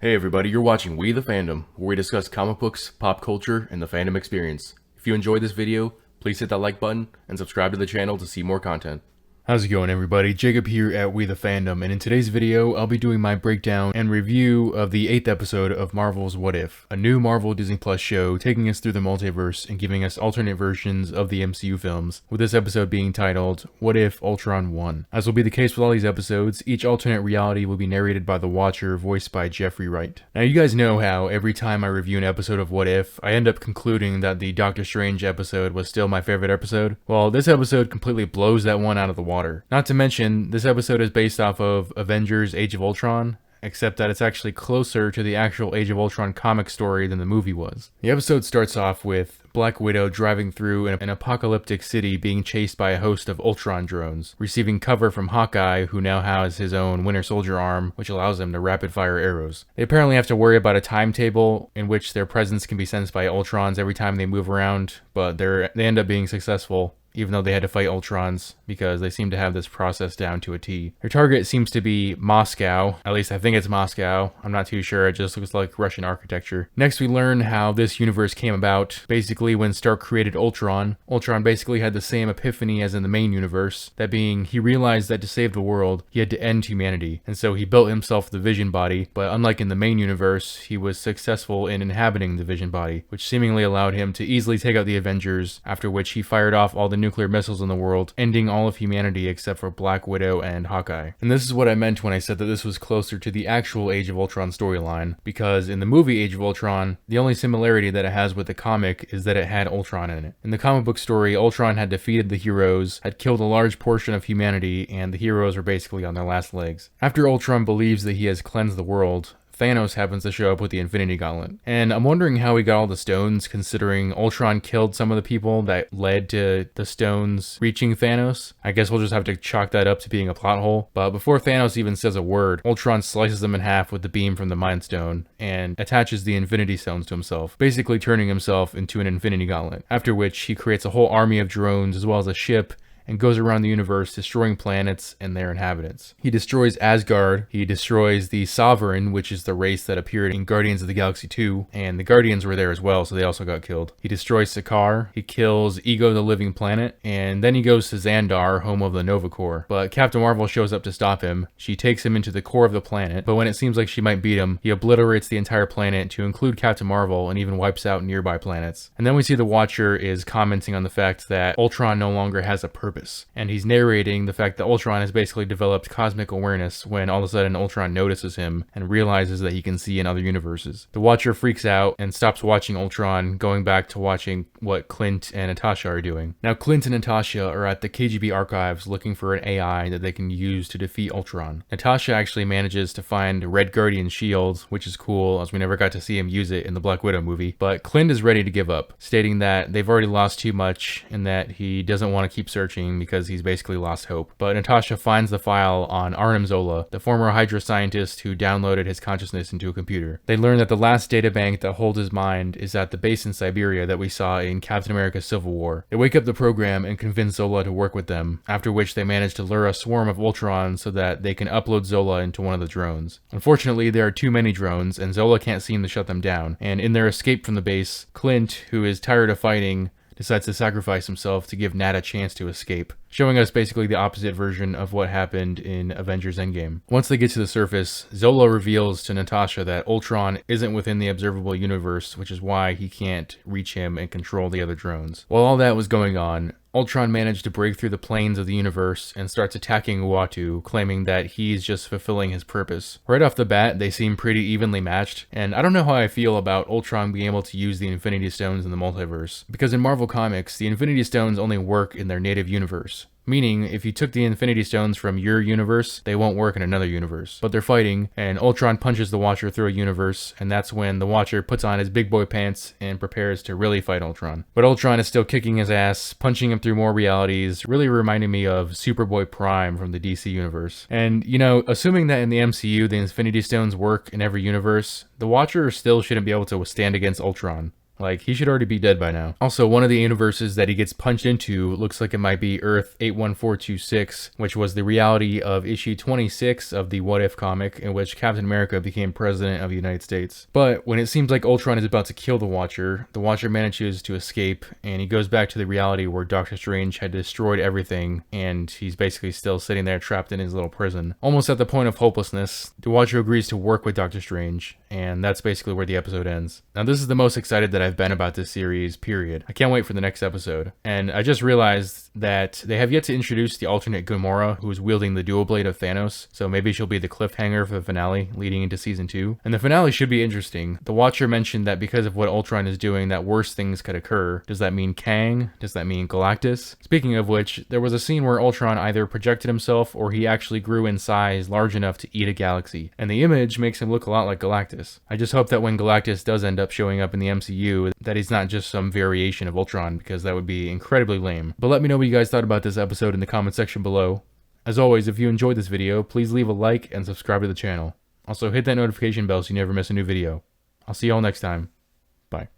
Hey everybody, you're watching We the Fandom, where we discuss comic books, pop culture, and the fandom experience. If you enjoyed this video, please hit that like button and subscribe to the channel to see more content. How's it going, everybody? Jacob here at We the Fandom, and in today's video, I'll be doing my breakdown and review of the 8th episode of Marvel's What If, a new Marvel Disney Plus show taking us through the multiverse and giving us alternate versions of the MCU films, with this episode being titled, What If Ultron Won? As will be the case with all these episodes, each alternate reality will be narrated by the Watcher, voiced by Jeffrey Wright. Now, you guys know how every time I review an episode of What If, I end up concluding that the Doctor Strange episode was still my favorite episode? Well, this episode completely blows that one out of the water. Not to mention, this episode is based off of Avengers Age of Ultron, except that it's actually closer to the actual Age of Ultron comic story than the movie was. The episode starts off with Black Widow driving through an apocalyptic city being chased by a host of Ultron drones, receiving cover from Hawkeye, who now has his own Winter Soldier arm, which allows him to rapid-fire arrows. They apparently have to worry about a timetable in which their presence can be sensed by Ultrons every time they move around, but they end up being successful, even though they had to fight Ultrons, because they seem to have this process down to a T. Their target seems to be Moscow. At least I think it's Moscow. I'm not too sure. It just looks like Russian architecture. Next, we learn how this universe came about. Basically, when Stark created Ultron, Ultron basically had the same epiphany as in the main universe, that being, he realized that to save the world, he had to end humanity. And so he built himself the Vision Body, but unlike in the main universe, he was successful in inhabiting the Vision Body, which seemingly allowed him to easily take out the Avengers, after which he fired off all the nuclear missiles in the world, ending all of humanity except for Black Widow and Hawkeye. And this is what I meant when I said that this was closer to the actual Age of Ultron storyline, because in the movie Age of Ultron, the only similarity that it has with the comic is that it had Ultron in it. In the comic book story, Ultron had defeated the heroes, had killed a large portion of humanity, and the heroes were basically on their last legs. After Ultron believes that he has cleansed the world, Thanos happens to show up with the Infinity Gauntlet. And I'm wondering how he got all the stones, considering Ultron killed some of the people that led to the stones reaching Thanos. I guess we'll just have to chalk that up to being a plot hole. But before Thanos even says a word, Ultron slices them in half with the beam from the Mind Stone and attaches the Infinity Stones to himself, basically turning himself into an Infinity Gauntlet. After which he creates a whole army of drones as well as a ship, and goes around the universe destroying planets and their inhabitants. He destroys Asgard, he destroys the Sovereign, which is the race that appeared in Guardians of the Galaxy 2, and the Guardians were there as well, so they also got killed. He destroys Sakaar, he kills Ego the Living Planet, and then he goes to Xandar, home of the Nova Corps. But Captain Marvel shows up to stop him. She takes him into the core of the planet, but when it seems like she might beat him, he obliterates the entire planet to include Captain Marvel and even wipes out nearby planets. And then we see the Watcher is commenting on the fact that Ultron no longer has a purpose. And he's narrating the fact that Ultron has basically developed cosmic awareness when all of a sudden Ultron notices him and realizes that he can see in other universes. The Watcher freaks out and stops watching Ultron, going back to watching what Clint and Natasha are doing. Now, Clint and Natasha are at the KGB archives looking for an AI that they can use to defeat Ultron. Natasha actually manages to find Red Guardian's shield, which is cool, as we never got to see him use it in the Black Widow movie. But Clint is ready to give up, stating that they've already lost too much and that he doesn't want to keep searching because he's basically lost hope. But Natasha finds the file on Arnim Zola, the former Hydra scientist who downloaded his consciousness into a computer. They learn that the last databank that holds his mind is at the base in Siberia that we saw in Captain America Civil War. They wake up the program and convince Zola to work with them, after which they manage to lure a swarm of Ultron so that they can upload Zola into one of the drones. Unfortunately, there are too many drones, and Zola can't seem to shut them down, and in their escape from the base, Clint, who is tired of fighting, decides to sacrifice himself to give Nat a chance to escape, showing us basically the opposite version of what happened in Avengers Endgame. Once they get to the surface, Zola reveals to Natasha that Ultron isn't within the observable universe, which is why he can't reach him and control the other drones. While all that was going on, Ultron managed to break through the planes of the universe and starts attacking Uatu, claiming that he's just fulfilling his purpose. Right off the bat, they seem pretty evenly matched, and I don't know how I feel about Ultron being able to use the Infinity Stones in the multiverse, because in Marvel Comics, the Infinity Stones only work in their native universe. Meaning, if you took the Infinity Stones from your universe, they won't work in another universe. But they're fighting, and Ultron punches the Watcher through a universe, and that's when the Watcher puts on his big boy pants and prepares to really fight Ultron. But Ultron is still kicking his ass, punching him through more realities, really reminding me of Superboy Prime from the DC universe. And, you know, assuming that in the MCU the Infinity Stones work in every universe, the Watcher still shouldn't be able to withstand against Ultron. Like, he should already be dead by now. Also, one of the universes that he gets punched into looks like it might be Earth 81426, which was the reality of issue 26 of the What If comic, in which Captain America became president of the United States. But when it seems like Ultron is about to kill the Watcher manages to escape, and he goes back to the reality where Doctor Strange had destroyed everything, and he's basically still sitting there trapped in his little prison. Almost at the point of hopelessness, the Watcher agrees to work with Doctor Strange, and that's basically where the episode ends. Now, this is the most excited that I've been about this series, period. I can't wait for the next episode. And I just realized that they have yet to introduce the alternate Gamora, who is wielding the dual blade of Thanos, so maybe she'll be the cliffhanger for the finale leading into season 2. And the finale should be interesting. The Watcher mentioned that because of what Ultron is doing, that worse things could occur. Does that mean Kang? Does that mean Galactus? Speaking of which, there was a scene where Ultron either projected himself or he actually grew in size large enough to eat a galaxy, and the image makes him look a lot like Galactus. I just hope that when Galactus does end up showing up in the MCU, that he's not just some variation of Ultron, because that would be incredibly lame. But let me know what you guys thought about this episode in the comment section below. As always, if you enjoyed this video, please leave a like and subscribe to the channel. Also, hit that notification bell so you never miss a new video. I'll see you all next time. Bye.